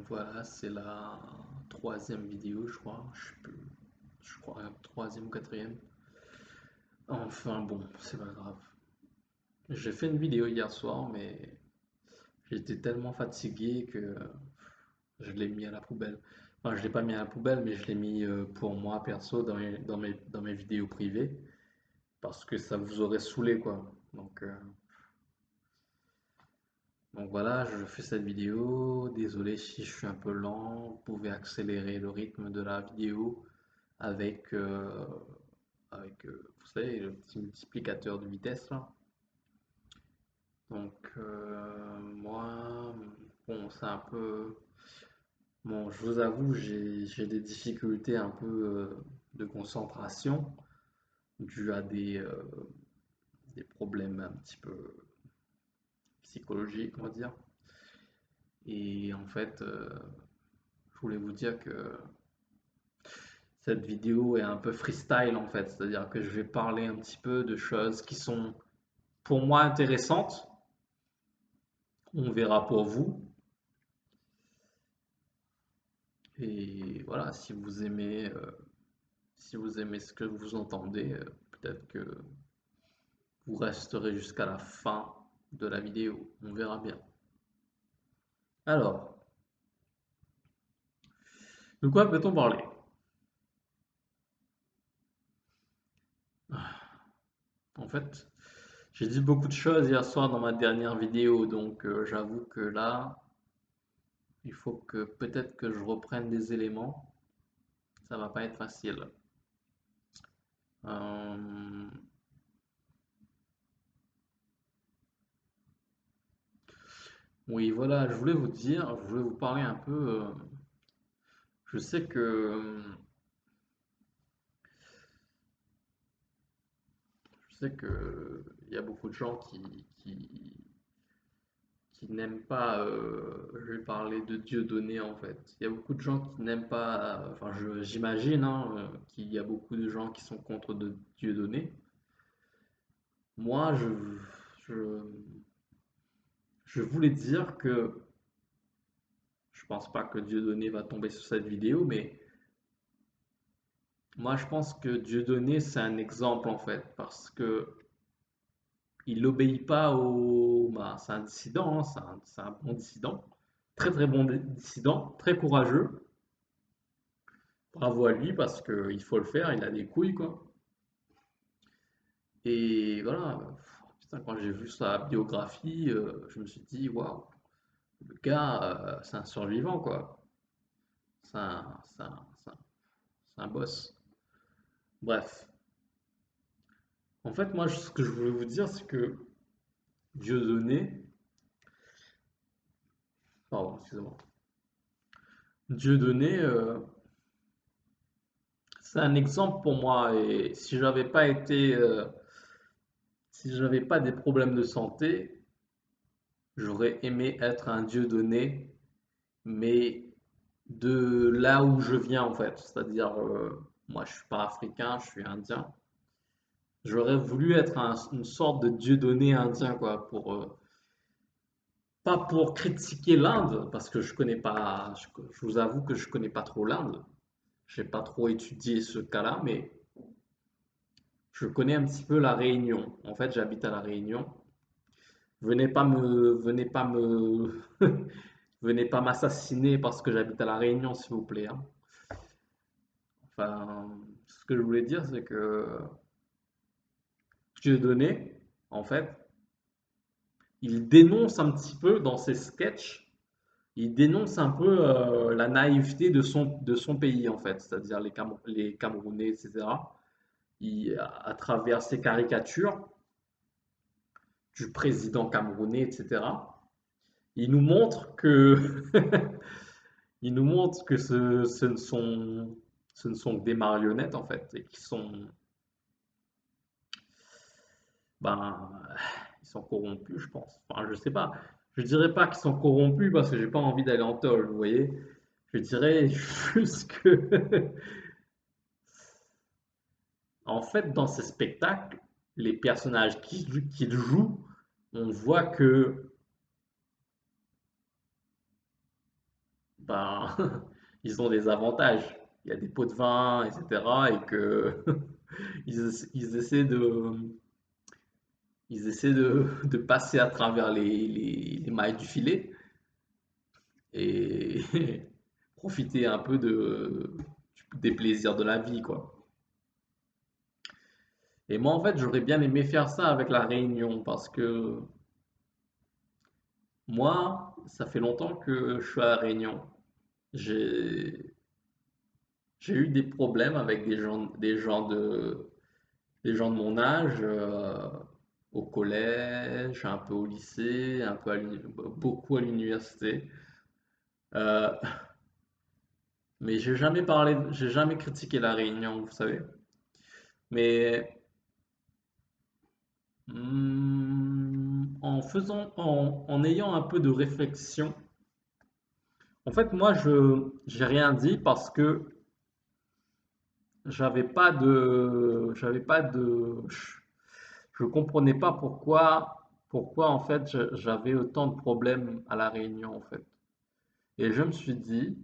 Voilà, c'est la troisième vidéo, je crois. Je sais plus. Je crois troisième ou quatrième. Enfin bon, c'est pas grave. J'ai fait une vidéo hier soir, mais j'étais tellement fatigué que je l'ai mis à la poubelle. Enfin, je l'ai pas mis à la poubelle, mais je l'ai mis pour moi perso dans mes vidéos privées parce que ça vous aurait saoulé quoi. Donc voilà, je fais cette vidéo. Désolé si je suis un peu lent. Vous pouvez accélérer le rythme de la vidéo avec, vous savez, le petit multiplicateur de vitesse là. Moi, bon, c'est un peu... Bon, je vous avoue, j'ai des difficultés un peu de concentration dues à des problèmes un petit peu psychologiques, on va dire. Et en fait, je voulais vous dire que cette vidéo est un peu freestyle en fait, c'est-à-dire que je vais parler un petit peu de choses qui sont pour moi intéressantes. On verra pour vous. Et voilà, si vous aimez ce que vous entendez, peut-être que vous resterez jusqu'à la fin de la vidéo. On verra bien. Alors, de quoi peut-on parler? En fait, j'ai dit beaucoup de choses hier soir dans ma dernière vidéo, donc j'avoue que là, il faut que peut-être que je reprenne des éléments. Ça va pas être facile. Euh, oui, voilà, je voulais vous parler un peu. Je sais que il y a beaucoup de gens qui n'aiment pas. Je vais parler de Dieudonné en fait. Il y a beaucoup de gens qui n'aiment pas. Enfin, j'imagine qu'il y a beaucoup de gens qui sont contre de Dieudonné. Moi, je, je voulais dire que je pense pas que Dieudonné va tomber sur cette vidéo, mais moi, je pense que Dieudonné, c'est un exemple en fait, parce que il n'obéit pas au. Bah, c'est un dissident, hein, c'est un bon dissident, très très bon dissident, très courageux. Bravo à lui parce qu'il faut le faire, il a des couilles quoi. Et voilà, putain, quand j'ai vu sa biographie, je me suis dit, waouh, le gars, c'est un survivant quoi. C'est un boss. Bref, en fait, moi, ce que je voulais vous dire, c'est que Dieudonné, pardon, excusez-moi, Dieudonné, c'est un exemple pour moi. Et si j'avais pas des problèmes de santé, j'aurais aimé être un Dieudonné, mais de là où je viens en fait. C'est-à-dire, moi, je suis pas africain, je suis indien. J'aurais voulu être une sorte de Dieudonné indien, quoi, pas pour critiquer l'Inde, parce que je connais pas, je vous avoue que je connais pas trop l'Inde. J'ai pas trop étudié ce cas-là, mais je connais un petit peu la Réunion. En fait, j'habite à la Réunion. Venez pas m'assassiner parce que j'habite à la Réunion, s'il vous plaît, hein. Enfin, ce que je voulais dire, c'est que Dieudonné, en fait, il dénonce un petit peu dans ses sketchs, il dénonce un peu la naïveté de son pays, en fait, c'est-à-dire les Camerounais, etc. À travers ses caricatures du président camerounais, etc. Il nous montre que, il nous montre que ce ne sont que des marionnettes, en fait, et ben, ils sont corrompus, je pense. Enfin, je sais pas. Je dirais pas qu'ils sont corrompus parce que j'ai pas envie d'aller en tôle, vous voyez. Je dirais juste que, en fait, dans ces spectacles, les personnages qu'ils jouent, on voit que ben, ils ont des avantages. Il y a des pots de vin, etc. Et que ils essaient de passer à travers les mailles du filet et profiter un peu des plaisirs de la vie, quoi. Et moi, en fait, j'aurais bien aimé faire ça avec la Réunion parce que moi, ça fait longtemps que je suis à la Réunion. J'ai, j'ai eu des problèmes avec des gens de mon âge, au collège, un peu au lycée, un peu beaucoup à l'université. Euh, mais j'ai jamais critiqué la Réunion, vous savez. Mais en ayant un peu de réflexion, en fait, moi, j'ai rien dit parce que j'avais pas de, je comprenais pas pourquoi en fait j'avais autant de problèmes à La Réunion en fait. Et je me suis dit,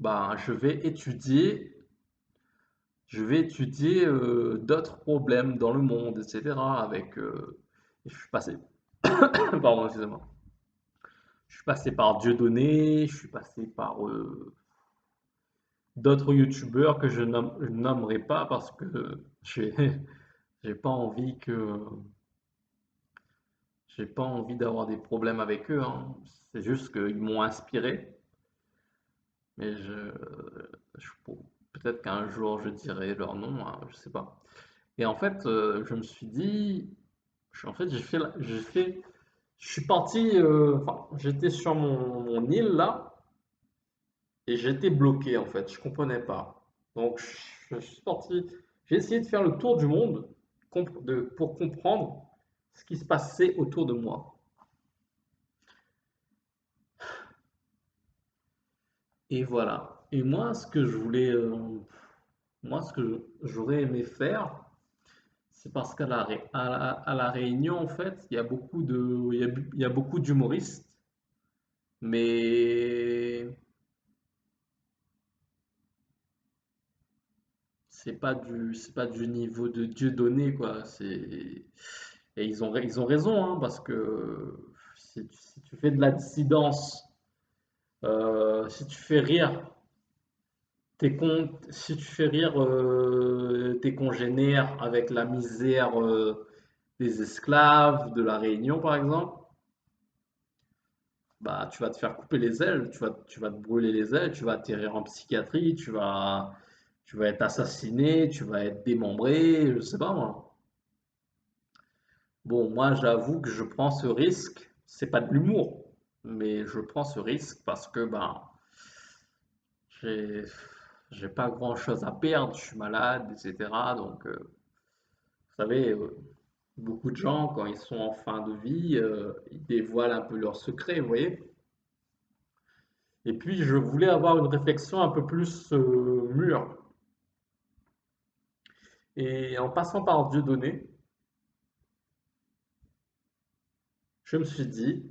bah, je vais étudier d'autres problèmes dans le monde, etc. Et je suis passé, pardon, excusez-moi. Je suis passé par Dieudonné, je suis passé par d'autres youtubeurs que je nommerai pas parce que j'ai j'ai pas envie que j'ai pas envie d'avoir des problèmes avec eux, hein. C'est juste qu'ils m'ont inspiré, mais je- peut-être qu'un jour je dirai leur nom, hein, je sais pas. Et en fait, je me suis dit, en fait, je suis parti, enfin, j'étais sur mon île là, et j'étais bloqué en fait, je comprenais pas. Donc, je suis parti, j'ai essayé de faire le tour du monde pour comprendre ce qui se passait autour de moi. Et voilà. Et moi, moi, ce que j'aurais aimé faire, c'est parce à la Réunion, en fait, il y a beaucoup d'humoristes, mais c'est pas du niveau de Dieudonné, quoi. Et ils ont raison, hein, parce que si tu fais de la dissidence, si tu fais rire si tu fais rire tes congénères avec la misère des esclaves de la Réunion, par exemple, bah, tu vas te faire couper les ailes, tu vas te brûler les ailes, tu vas atterrir en psychiatrie, tu vas être assassiné, tu vas être démembré, je sais pas moi. Bon, moi, j'avoue que je prends ce risque. C'est pas de l'humour, mais je prends ce risque parce que ben, j'ai j'ai pas grand-chose à perdre, je suis malade, etc. Donc, vous savez, beaucoup de gens, quand ils sont en fin de vie, ils dévoilent un peu leurs secrets, vous voyez. Et puis, je voulais avoir une réflexion un peu plus mûre. Et en passant par Dieudonné, je me suis dit,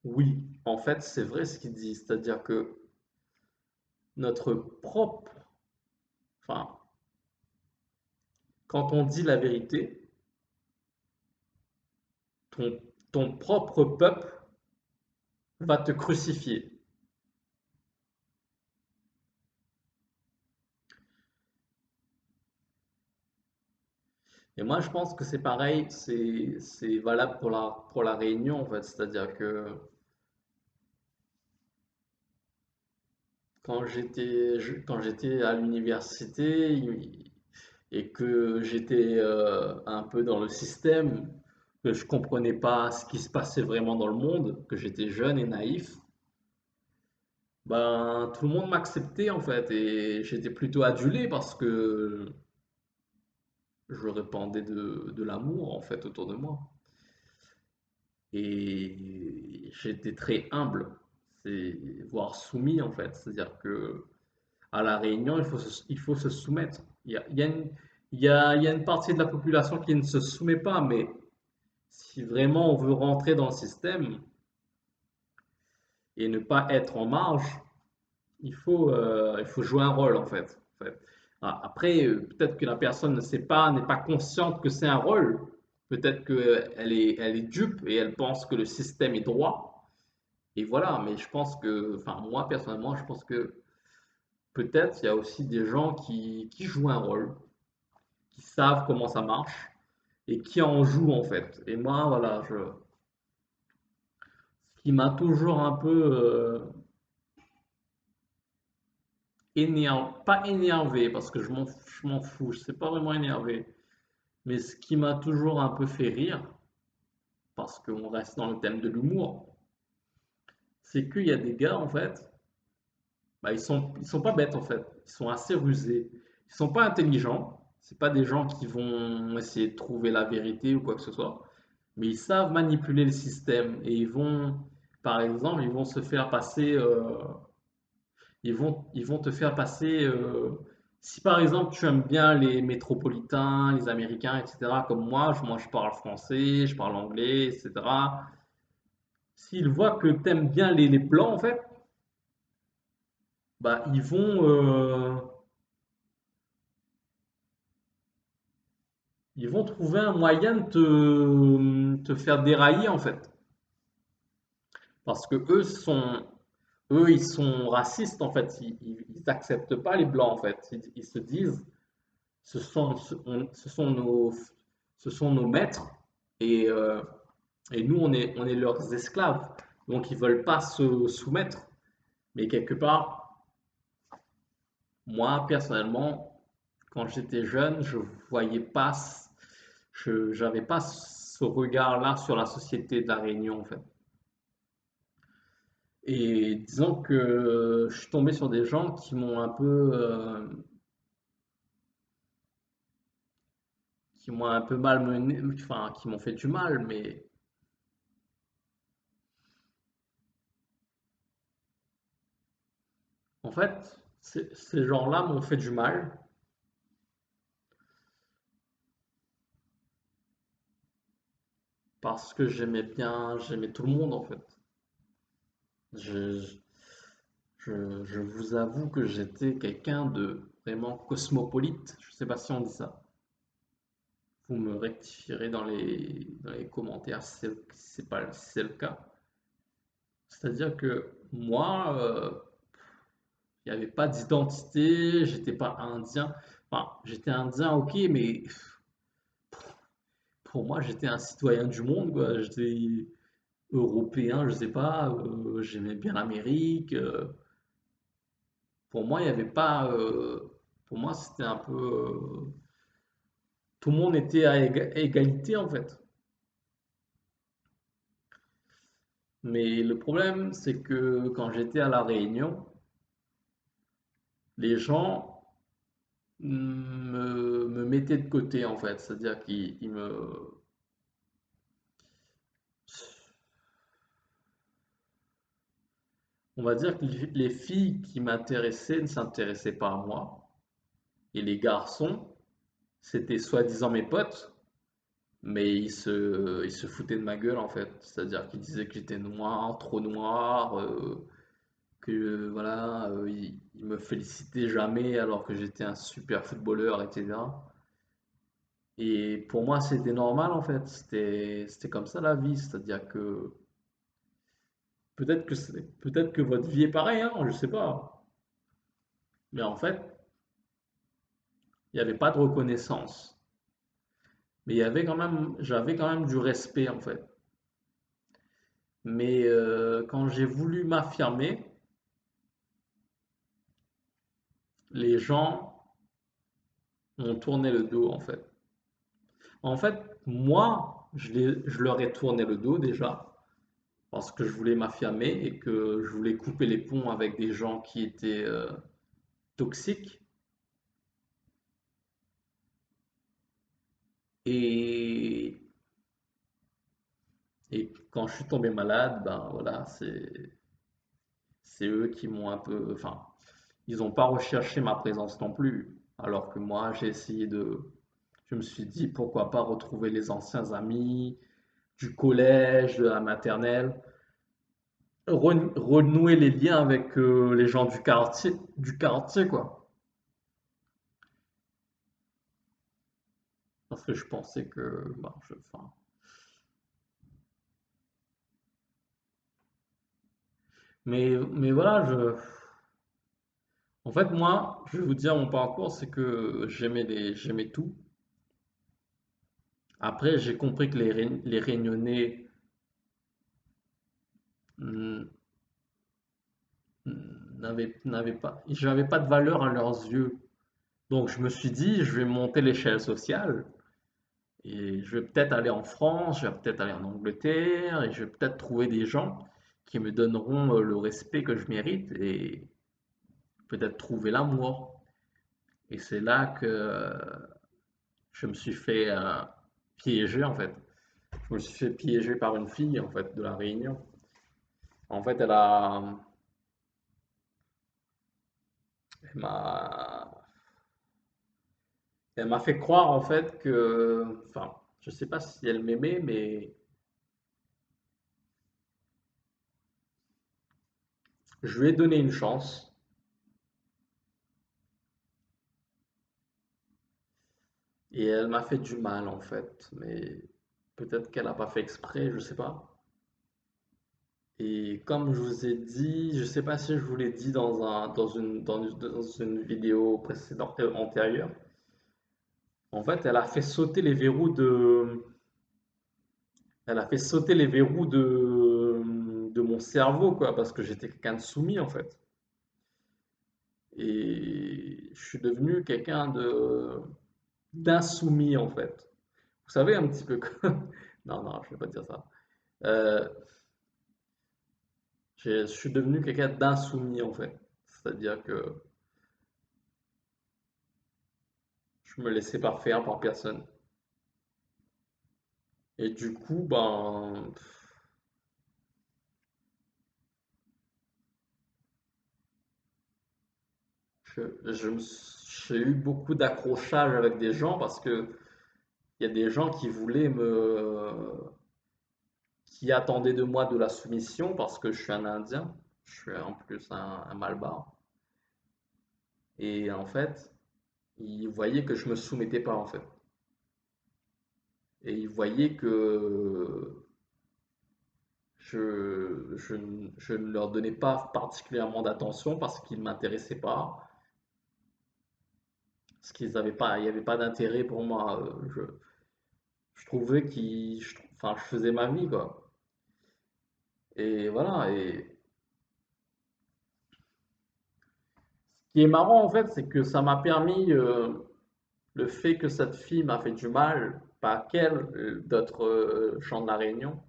oui, en fait, c'est vrai ce qu'il dit. C'est-à-dire que notre propre, enfin, quand on dit la vérité, ton, ton propre peuple va te crucifier. Et moi, je pense que c'est pareil, c'est valable pour la Réunion, en fait. C'est-à-dire que quand j'étais à l'université et que j'étais un peu dans le système, que je comprenais pas ce qui se passait vraiment dans le monde, que j'étais jeune et naïf, ben tout le monde m'acceptait en fait et j'étais plutôt adulé parce que je répandais de l'amour en fait autour de moi. Et j'étais très humble, c'est voire soumis en fait. C'est-à-dire que à La Réunion, il faut se soumettre. Il y a une partie de la population qui ne se soumet pas, mais si vraiment on veut rentrer dans le système, et ne pas être en marge, il faut jouer un rôle en fait. Ah, après, peut-être que la personne ne sait pas, n'est pas consciente que c'est un rôle. Peut-être elle est dupe et elle pense que le système est droit. Et voilà, mais je pense que, enfin, moi personnellement, je pense que peut-être il y a aussi des gens qui jouent un rôle, qui savent comment ça marche et qui en jouent en fait. Et moi, voilà, ce qui m'a toujours un peu pas énervé, parce que je m'en fous, je sais pas vraiment énervé, mais ce qui m'a toujours un peu fait rire, parce qu'on reste dans le thème de l'humour, c'est qu'il y a des gars, en fait, bah, ils sont pas bêtes, en fait. Ils sont assez rusés. Ils sont pas intelligents. C'est pas des gens qui vont essayer de trouver la vérité ou quoi que ce soit. Mais ils savent manipuler le système et par exemple, ils vont se faire passer, ils vont te faire passer, si par exemple tu aimes bien les métropolitains, les Américains, etc., comme moi je parle français, je parle anglais, etc. S'ils voient que tu aimes bien les blancs, en fait, bah, ils vont trouver un moyen de te faire dérailler, en fait. Parce que eux, ils sont racistes, en fait. Ils acceptent pas les blancs, en fait. Ils se disent, ce sont, ce sont ce sont nos maîtres et, et nous, on est leurs esclaves. Donc, ils veulent pas se soumettre. Mais quelque part, moi, personnellement, quand j'étais jeune, je voyais pas, j'avais pas ce regard-là sur la société de la Réunion, en fait. Et disons que je suis tombé sur des gens qui m'ont un peu malmené, enfin, qui m'ont fait du mal, mais en fait, ces gens-là m'ont fait du mal parce que j'aimais tout le monde, en fait. Je, je vous avoue que j'étais quelqu'un de vraiment cosmopolite. Je sais pas si on dit ça. Vous me rectifierez dans les commentaires si c'est pas, si c'est le cas. C'est-à-dire que moi, il n'y avait pas d'identité, j'étais pas indien. Enfin, j'étais indien, ok, mais pour moi, j'étais un citoyen du monde, quoi. J'étais européen, je sais pas, j'aimais bien l'Amérique. Pour moi, il y avait pas. Pour moi, c'était un peu. Tout le monde était à égalité, en fait. Mais le problème, c'est que quand j'étais à La Réunion, les gens me mettaient de côté, en fait. C'est-à-dire qu'ils me. On va dire que les filles qui m'intéressaient ne s'intéressaient pas à moi. Et les garçons, c'était soi-disant mes potes, mais ils se foutaient de ma gueule en fait. C'est-à-dire qu'ils disaient que j'étais noir, trop noir, que voilà, ils me félicitaient jamais alors que j'étais un super footballeur, etc. Et pour moi, c'était normal en fait. C'était comme ça la vie. C'est-à-dire que peut-être que votre vie est pareille, hein, je sais pas. Mais en fait, il n'y avait pas de reconnaissance. Mais j'avais quand même du respect en fait. Mais quand j'ai voulu m'affirmer, les gens m'ont tourné le dos en fait. En fait, moi, je leur ai tourné le dos déjà parce que je voulais m'affirmer et que je voulais couper les ponts avec des gens qui étaient toxiques. Et, et quand je suis tombé malade, ben voilà, c'est eux qui m'ont un peu, enfin, ils n'ont pas recherché ma présence non plus. Alors que moi, je me suis dit pourquoi pas retrouver les anciens amis du collège, de la maternelle. renouer les liens avec les gens du quartier, quoi. Parce que je pensais que, bah, enfin, mais voilà, en fait, moi, je vais vous dire mon parcours, c'est que j'aimais tout. Après, j'ai compris que les Réunionnais hmm, j'avais pas de valeur à leurs yeux. Donc, je me suis dit, je vais monter l'échelle sociale et je vais peut-être aller en France, je vais peut-être aller en Angleterre et je vais peut-être trouver des gens qui me donneront le respect que je mérite et peut-être trouver l'amour. Et c'est là que je me suis fait piéger en fait. Je me suis fait piéger par une fille en fait de la Réunion. En fait, elle m'a, elle m'a fait croire en fait que, enfin, je sais pas si elle m'aimait, mais je lui ai donné une chance et elle m'a fait du mal en fait. Mais peut-être qu'elle n'a pas fait exprès, je sais pas. Et comme je vous ai dit, je sais pas si je vous l'ai dit dans une vidéo précédente, antérieure. En fait, elle a fait sauter les verrous de mon cerveau, quoi, parce que j'étais quelqu'un de soumis, en fait. Et je suis devenu quelqu'un d'insoumis, en fait. Vous savez, un petit peu comme... Non, non, je vais pas dire ça. Euh, je suis devenu quelqu'un d'insoumis, en fait. C'est-à-dire que je me laissais pas faire par personne. Et du coup, ben, j'ai eu beaucoup d'accrochages avec des gens parce que il y a des gens qui attendaient de moi de la soumission parce que je suis un Indien, je suis en plus un Malbar. Et en fait, ils voyaient que je me soumettais pas en fait. Et ils voyaient que je ne leur donnais pas particulièrement d'attention parce qu'ils ne m'intéressaient pas, parce qu'ils avaient pas, il n'y avait pas d'intérêt pour moi. Je trouvais enfin, je faisais ma vie quoi. Et voilà. Et ce qui est marrant en fait, c'est que ça m'a permis le fait que cette fille m'a fait du mal, pas qu'elle, d'autres gens de la Réunion,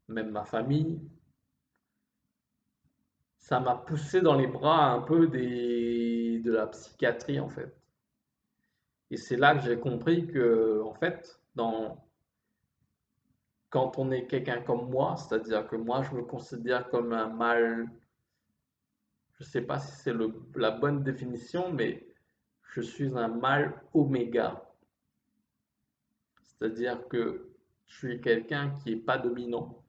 même ma famille, ça m'a poussé dans les bras un peu de la psychiatrie en fait. Et c'est là que j'ai compris que, en fait, quand on est quelqu'un comme moi, c'est-à-dire que moi je me considère comme un mâle, je ne sais pas si c'est la bonne définition, mais je suis un mâle oméga. C'est-à-dire que je suis quelqu'un qui n'est pas dominant,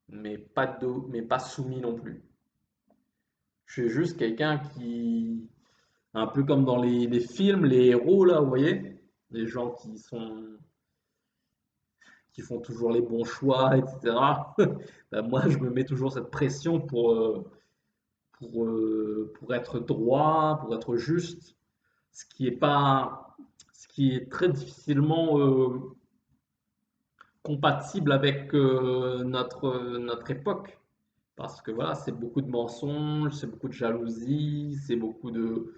mais pas soumis non plus. Je suis juste quelqu'un un peu comme dans les films, les héros là, vous voyez, les gens qui font toujours les bons choix, etc. Ben, moi, je me mets toujours cette pression pour être droit, pour être juste, ce qui est pas, ce qui est très difficilement compatible avec notre époque. Parce que voilà, c'est beaucoup de mensonges, c'est beaucoup de jalousie, c'est beaucoup de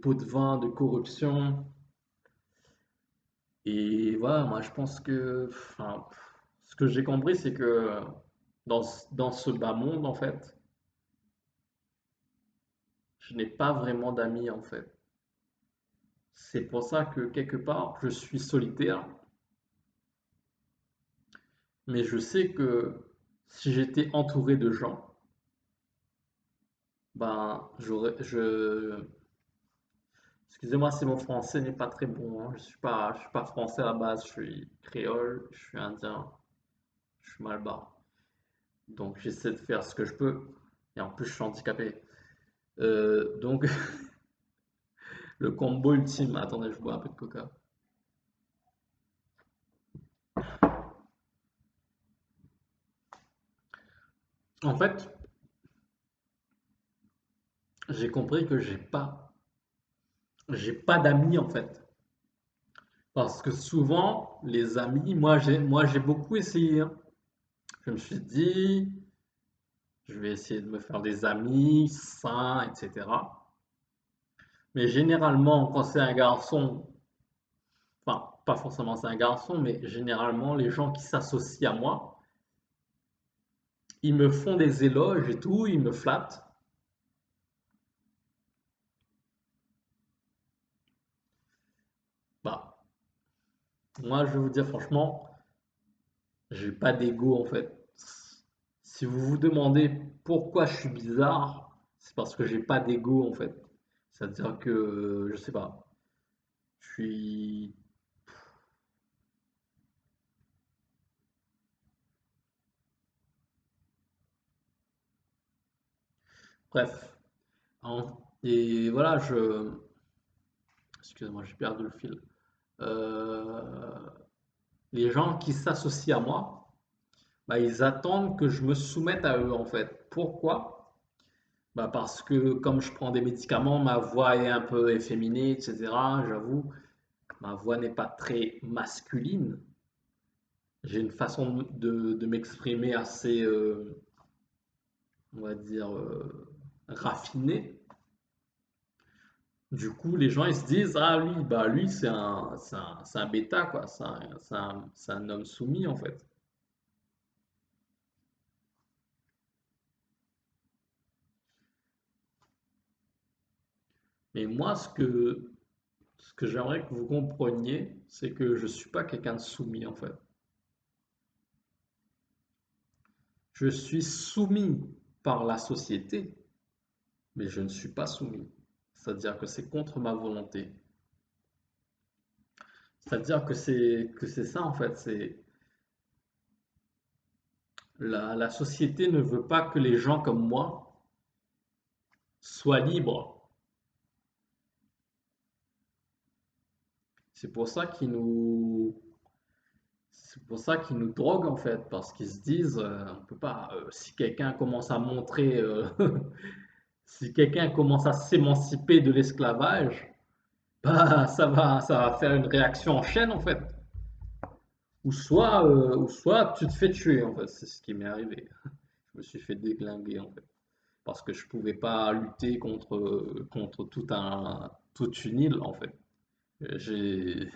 pots de vin, de corruption. Et voilà, moi je pense que enfin, ce que j'ai compris, c'est que dans ce bas monde, en fait, je n'ai pas vraiment d'amis, en fait. C'est pour ça que quelque part, je suis solitaire, mais je sais que si j'étais entouré de gens, ben, excusez-moi si mon français n'est pas très bon, hein. Je suis pas français à la base, je suis créole, je suis indien. je suis mal barre. Donc j'essaie de faire ce que je peux. Et en plus, je suis handicapé. Donc le combo ultime. Attendez, je bois un peu de coca. En fait, j'ai compris que j'ai pas d'amis en fait. Parce que souvent, les amis, moi j'ai beaucoup essayé, hein. Je me suis dit, je vais essayer de me faire des amis sains, etc. Mais généralement, quand c'est un garçon, enfin, pas forcément c'est un garçon, mais généralement, les gens qui s'associent à moi, ils me font des éloges et tout, ils me flattent. Bah, moi, je vais vous dire franchement, j'ai pas d'ego en fait. Si vous vous demandez pourquoi je suis bizarre, c'est parce que j'ai pas d'ego en fait. C'est-à-dire que, je sais pas, je suis... Bref. Et voilà, Excusez-moi, j'ai perdu le fil. Euh, Les gens qui s'associent à moi, bah, ils attendent que je me soumette à eux en fait. Pourquoi? Bah, parce que comme je prends des médicaments, ma voix est un peu efféminée, etc. J'avoue, ma voix n'est pas très masculine. J'ai une façon de m'exprimer assez, on va dire, raffinée. Du coup, les gens ils se disent, ah lui, bah lui c'est un bêta quoi, c'est un homme soumis en fait. Mais moi, ce que j'aimerais que vous compreniez, c'est que je suis pas quelqu'un de soumis en fait. Je suis soumis par la société, mais je ne suis pas soumis. C'est-à-dire que c'est contre ma volonté. C'est-à-dire que c'est ça en fait. C'est la société ne veut pas que les gens comme moi soient libres. C'est pour ça qu'ils nous C'est pour ça qu'ils nous droguent en fait, parce qu'ils se disent, on peut pas, si quelqu'un commence à montrer, si quelqu'un commence à s'émanciper de l'esclavage, bah ça va faire une réaction en chaîne en fait. Ou soit tu te fais tuer en fait, c'est ce qui m'est arrivé. Je me suis fait déglinguer en fait, parce que je pouvais pas lutter contre toute une île en fait. J'ai,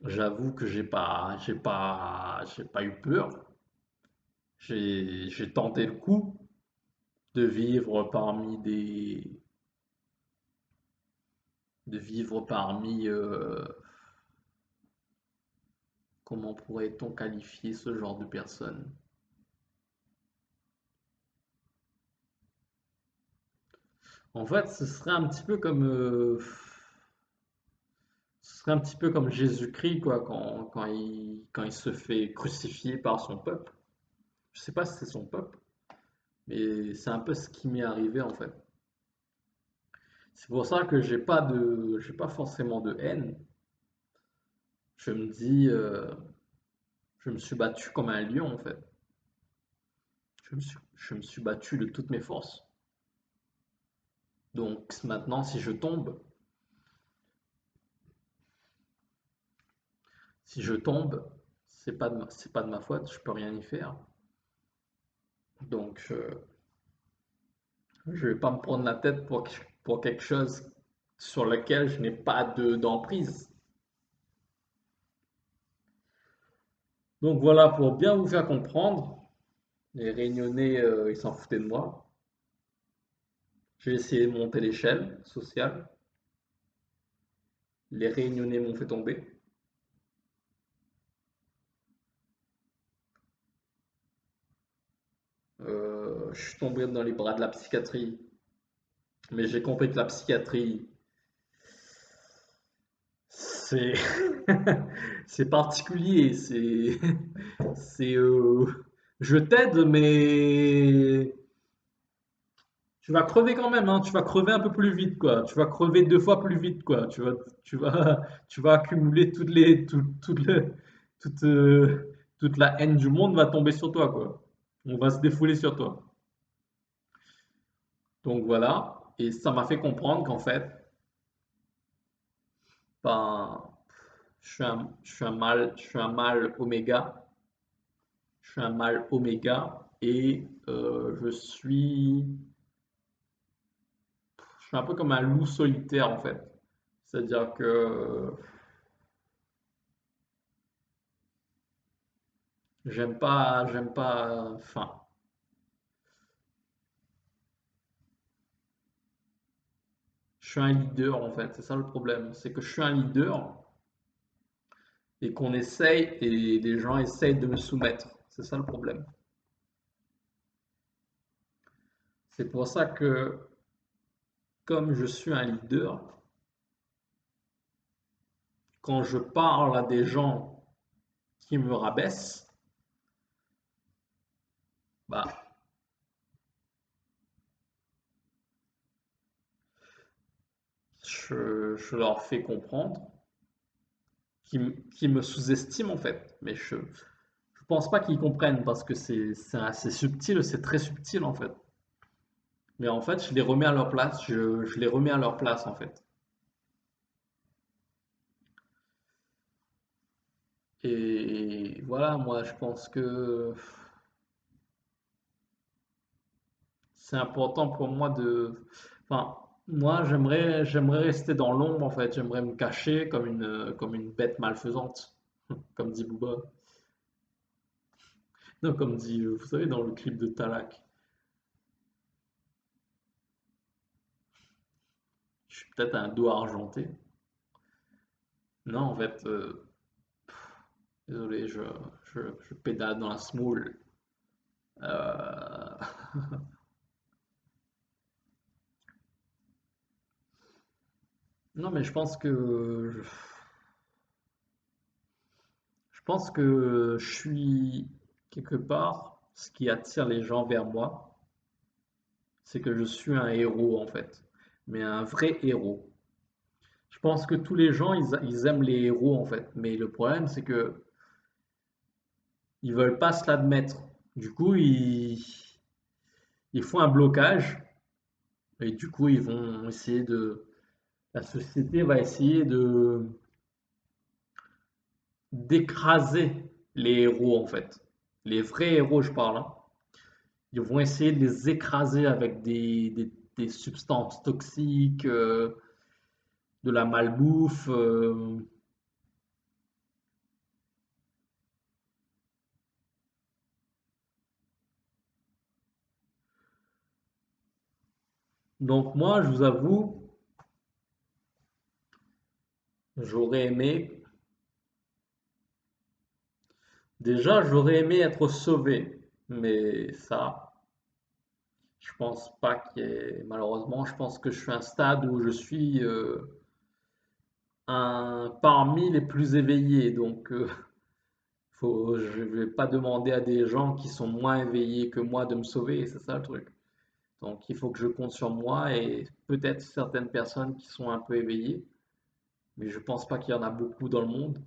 j'avoue que j'ai pas eu peur. J'ai tenté le coup de vivre comment pourrait-on qualifier ce genre de personne? En fait, ce serait un petit peu comme Jésus-Christ, quoi, quand il se fait crucifier par son peuple. Je sais pas si c'est son peuple, mais c'est un peu ce qui m'est arrivé, en fait. C'est pour ça que j'ai pas forcément de haine. Je me dis, je me suis battu comme un lion, en fait. Je me suis battu de toutes mes forces. Donc maintenant, si je tombe, c'est pas de ma faute, je peux rien y faire. Donc je vais pas me prendre la tête pour quelque chose sur lequel je n'ai pas d'emprise. Donc voilà, pour bien vous faire comprendre, les Réunionnais, ils s'en foutaient de moi. J'ai essayé de monter l'échelle sociale. Les Réunionnais m'ont fait tomber. Je suis tombé dans les bras de la psychiatrie. Mais j'ai compris que la psychiatrie, C'est c'est particulier, c'est je t'aide, mais tu vas crever quand même, hein. Tu vas crever un peu plus vite, quoi. Tu vas crever 2 fois plus vite, quoi. Tu vas, tu vas accumuler toute, toute la haine du monde va tomber sur toi, quoi. On va se défouler sur toi. Donc voilà. Et ça m'a fait comprendre qu'en fait, ben, je suis un mâle oméga. Je suis un mâle oméga et je suis un peu comme un loup solitaire en fait. C'est-à-dire que enfin, je suis un leader en fait. C'est ça le problème. C'est que je suis un leader et qu'on essaye et les gens essayent de me soumettre. C'est ça le problème. C'est pour ça que comme je suis un leader, quand je parle à des gens qui me rabaissent, bah, je leur fais comprendre qu'ils me sous-estiment en fait. Mais je pense pas qu'ils comprennent parce que c'est assez subtil, c'est très subtil en fait. Mais en fait, je les remets à leur place, je les remets à leur place en fait. Et voilà, moi je pense que c'est important pour moi enfin, moi j'aimerais rester dans l'ombre en fait, j'aimerais me cacher comme une bête malfaisante, comme dit Booba. Non, comme dit, vous savez, dans le clip de Talak. Je suis peut-être un dos argenté. Non, en fait, désolé, je pédale dans la smoule. Euh, Non, mais je pense que je suis quelque part ce qui attire les gens vers moi, c'est que je suis un héros en fait, mais un vrai héros. Je pense que tous les gens ils aiment les héros en fait, mais le problème c'est que ils veulent pas se l'admettre. Du coup, ils font un blocage et du coup ils vont essayer de la société va essayer de d'écraser les héros en fait. Les vrais héros, je parle, hein. Ils vont essayer de les écraser avec des substances toxiques, de la malbouffe. Donc moi, je vous avoue, j'aurais aimé, déjà, j'aurais aimé être sauvé. Mais ça, je pense pas qu'il y ait, malheureusement, je pense que je suis à un stade où je suis parmi les plus éveillés. Donc, je vais pas demander à des gens qui sont moins éveillés que moi de me sauver, c'est ça le truc. Donc il faut que je compte sur moi et peut-être certaines personnes qui sont un peu éveillées, mais je pense pas qu'il y en a beaucoup dans le monde.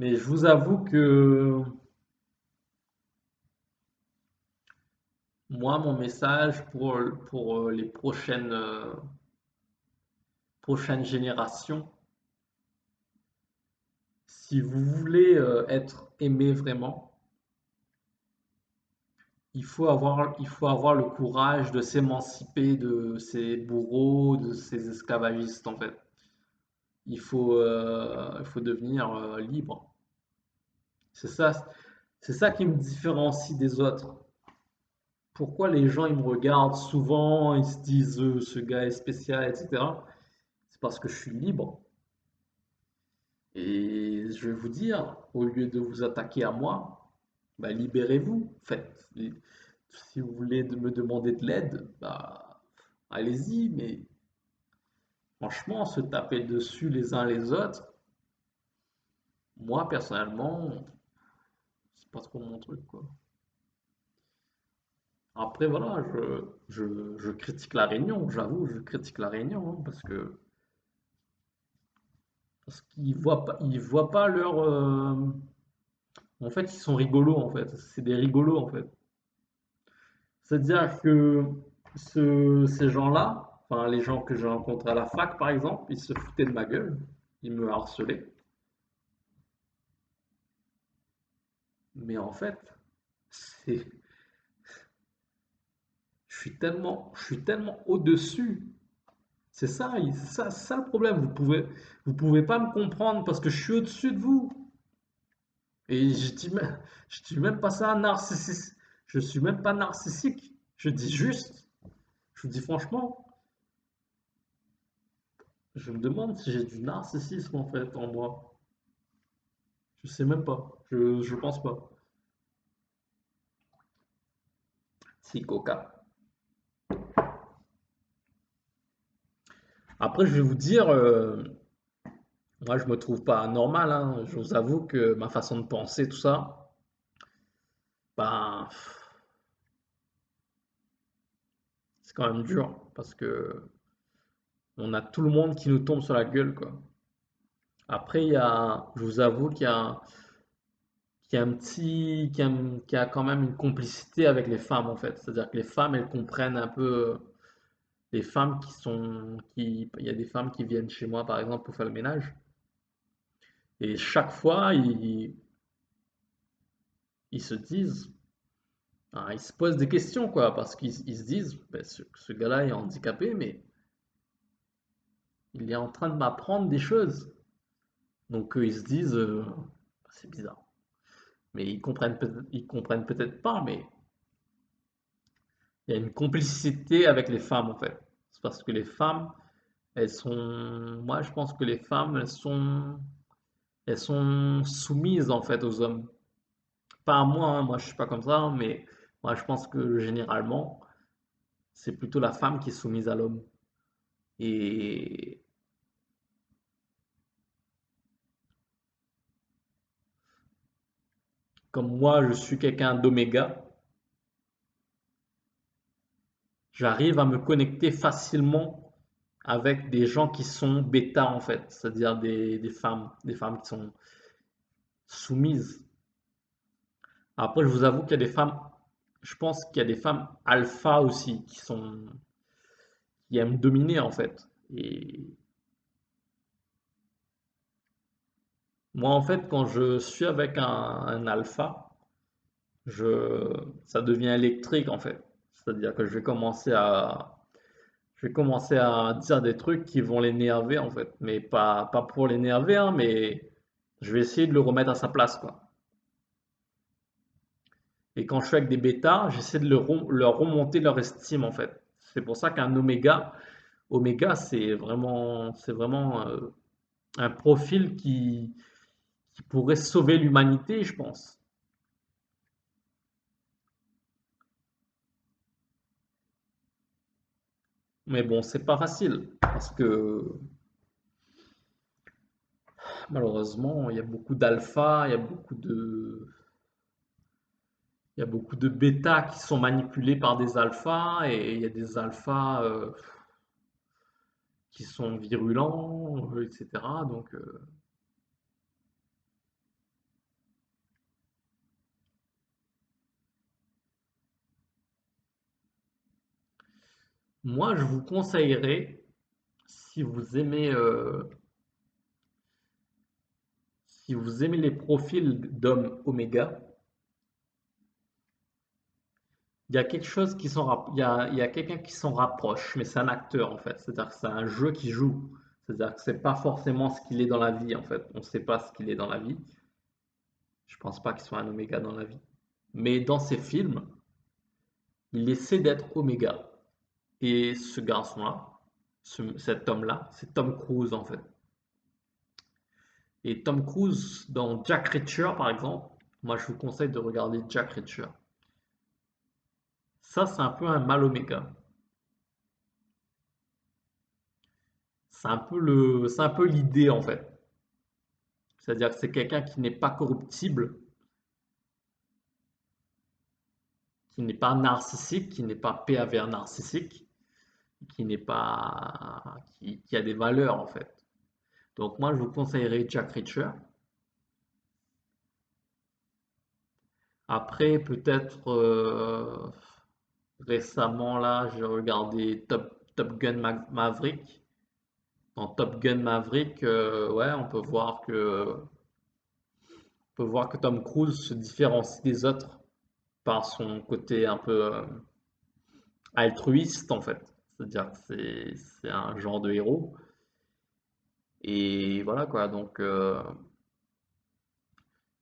Mais je vous avoue que moi, mon message pour les prochaines générations, si vous voulez être aimé vraiment, il faut avoir le courage de s'émanciper de ces bourreaux, de ces esclavagistes en fait. Il faut devenir libre. C'est ça, c'est ça qui me différencie des autres. Pourquoi les gens ils me regardent souvent, ils se disent ce gars est spécial, etc. C'est parce que je suis libre. Et je vais vous dire, au lieu de vous attaquer à moi, bah, libérez-vous. Faites. Si vous voulez me demander de l'aide, bah, allez-y, mais Franchement, se taper dessus les uns les autres, moi personnellement, c'est pas trop mon truc, quoi. Après, voilà, je critique la Réunion, j'avoue, je critique la Réunion, hein, parce qu'ils voient pas leur. En fait, ils sont rigolos, en fait. C'est des rigolos, en fait. C'est-à-dire que ces gens-là, enfin, les gens que j'ai rencontrés à la fac, par exemple, ils se foutaient de ma gueule, ils me harcelaient. Mais en fait, c'est, je suis tellement au-dessus. C'est ça le problème. Vous pouvez pas me comprendre parce que je suis au-dessus de vous. Et je dis même pas ça narcissique. Je suis même pas narcissique. Je dis juste, je vous dis franchement, je me demande si j'ai du narcissisme en fait en moi. Je sais même pas. Je pense pas. Si Coca. Après, je vais vous dire, moi je me trouve pas normal, hein. Je vous avoue que ma façon de penser, tout ça, ben, c'est quand même dur parce que on a tout le monde qui nous tombe sur la gueule, quoi. Après, je vous avoue qu'il y a un petit, qu'il y a quand même une complicité avec les femmes en fait. C'est-à-dire que les femmes, elles comprennent un peu, les femmes il y a des femmes qui viennent chez moi par exemple pour faire le ménage. Et chaque fois, ils se disent, ils se posent des questions quoi, parce qu'ils se disent, ben, ce gars-là est handicapé, mais il est en train de m'apprendre des choses. Donc ils se disent, c'est bizarre. Mais ils comprennent peut-être pas, mais il y a une complicité avec les femmes en fait. C'est parce que les femmes, moi je pense que les femmes, elles sont soumises en fait aux hommes. Pas à moi, hein, moi je suis pas comme ça, hein, mais moi je pense que généralement, c'est plutôt la femme qui est soumise à l'homme. Et comme moi je suis quelqu'un d'oméga, j'arrive à me connecter facilement avec des gens qui sont bêta en fait, c'est-à-dire des femmes qui sont soumises. Après, je vous avoue qu'il y a des femmes, je pense qu'il y a des femmes alpha aussi qui aiment dominer en fait. Et moi, en fait, quand je suis avec un alpha, ça devient électrique en fait. C'est-à-dire que je vais commencer à dire des trucs qui vont l'énerver en fait. Mais pas pour l'énerver, hein, mais je vais essayer de le remettre à sa place, quoi. Et quand je suis avec des bêtas, j'essaie de leur remonter leur estime en fait. C'est pour ça qu'un oméga, c'est vraiment un profil qui pourrait sauver l'humanité, je pense. Mais bon, c'est pas facile parce que malheureusement, il y a beaucoup d'alpha, il y a beaucoup de bêta qui sont manipulés par des alphas et il y a des alphas qui sont virulents, etc. Donc, moi, je vous conseillerais, si vous aimez, euh, si vous aimez les profils d'hommes oméga, il y a quelque chose il y a quelqu'un qui s'en rapproche, mais c'est un acteur en fait. C'est-à-dire que c'est un jeu qui joue. C'est-à-dire que c'est pas forcément ce qu'il est dans la vie en fait. On ne sait pas ce qu'il est dans la vie. Je pense pas qu'il soit un oméga dans la vie. Mais dans ses films, il essaie d'être oméga. Et ce garçon-là, cet homme-là, c'est Tom Cruise en fait. Et Tom Cruise dans Jack Reacher par exemple, moi je vous conseille de regarder Jack Reacher. Ça, c'est un peu un mal oméga. c'est un peu l'idée en fait. C'est-à-dire que c'est quelqu'un qui n'est pas corruptible, qui n'est pas narcissique, qui n'est pas pervers narcissique, qui n'est pas, qui a des valeurs en fait. Donc moi, je vous conseillerais Jack Reacher. Après, peut-être récemment là, j'ai regardé Top Gun Maverick. Dans Top Gun Maverick, ouais, on peut voir que Tom Cruise se différencie des autres par son côté un peu altruiste en fait. C'est-à-dire que c'est un genre de héros. Et voilà quoi. Donc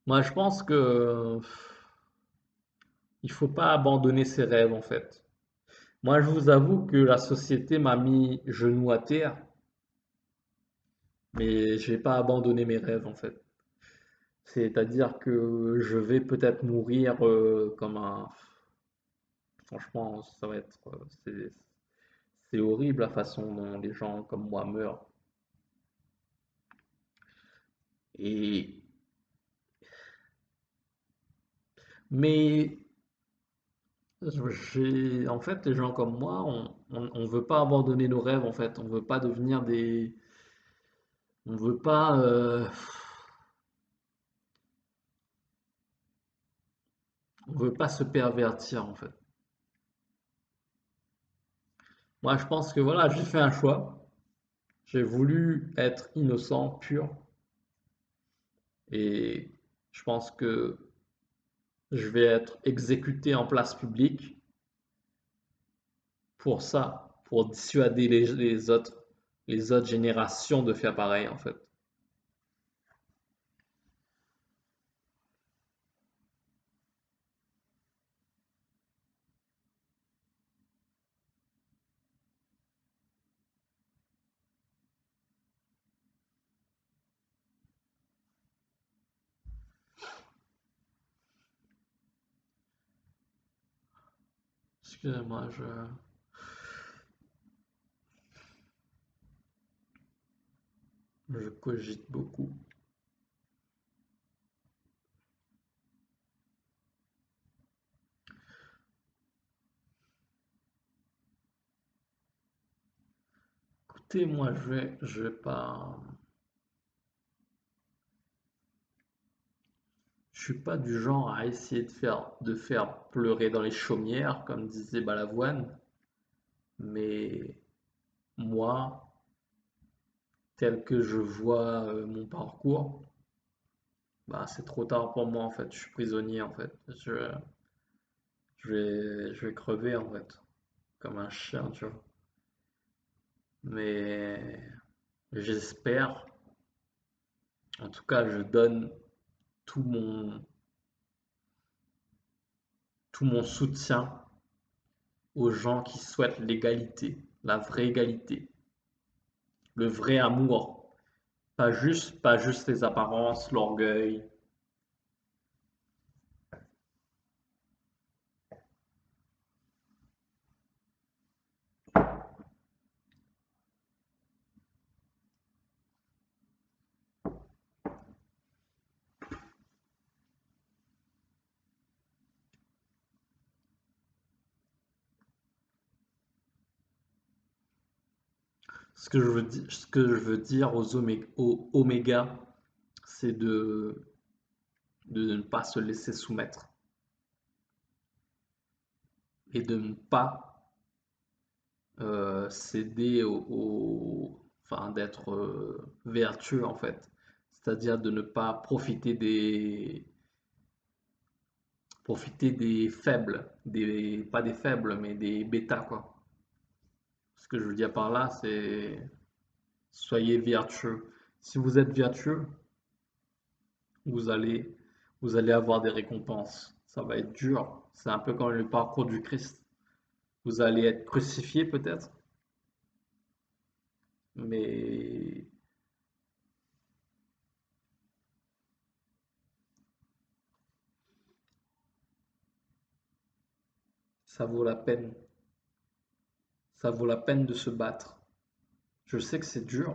moi je pense que il faut pas abandonner ses rêves en fait. Moi je vous avoue que la société m'a mis genou à terre, mais j'ai pas abandonné mes rêves en fait. C'est-à-dire que je vais peut-être mourir comme un. Franchement, ça va être. C'est horrible la façon dont les gens comme moi meurent. Et mais en fait, les gens comme moi, on veut pas abandonner nos rêves en fait. On veut pas devenir des. On veut pas. On veut pas se pervertir en fait. Moi, je pense que voilà, j'ai fait un choix. J'ai voulu être innocent, pur, et je pense que je vais être exécuté en place publique pour ça, pour dissuader les autres générations de faire pareil en fait. Excusez-moi, je cogite beaucoup. Écoutez, moi, je vais pas, je suis pas du genre à essayer de faire pleurer dans les chaumières, comme disait Balavoine, mais moi, tel que je vois mon parcours, bah, c'est trop tard pour moi en fait. Je suis prisonnier en fait. Je vais crever en fait, comme un chien, tu vois. Mais j'espère, en tout cas, je donne tout tout mon soutien aux gens qui souhaitent l'égalité, la vraie égalité, le vrai amour, pas juste les apparences, l'orgueil. Ce que je veux dire aux oméga, c'est de ne pas se laisser soumettre et de ne pas céder enfin, d'être vertueux en fait. C'est-à-dire de ne pas profiter des faibles, pas des faibles, mais des bêtas quoi. Ce que je veux dire par là, c'est soyez vertueux. Si vous êtes vertueux, vous allez, vous allez avoir des récompenses. Ça va être dur. C'est un peu comme le parcours du Christ. Vous allez être crucifié peut-être, mais ça vaut la peine. Ça vaut la peine de se battre. Je sais que c'est dur,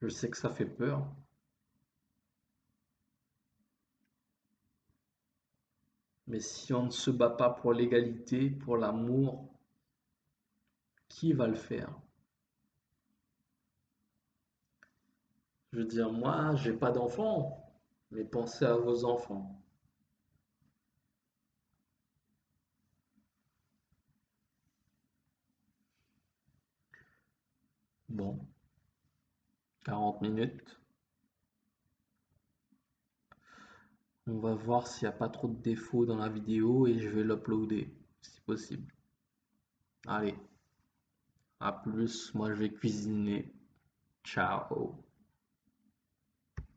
je sais que ça fait peur, mais si on ne se bat pas pour l'égalité, pour l'amour, qui va le faire? Je veux dire, moi, j'ai pas d'enfants, mais pensez à vos enfants. Bon, 40 minutes. On va voir s'il n'y a pas trop de défauts dans la vidéo et je vais l'uploader, si possible. Allez, à plus, moi je vais cuisiner. Ciao.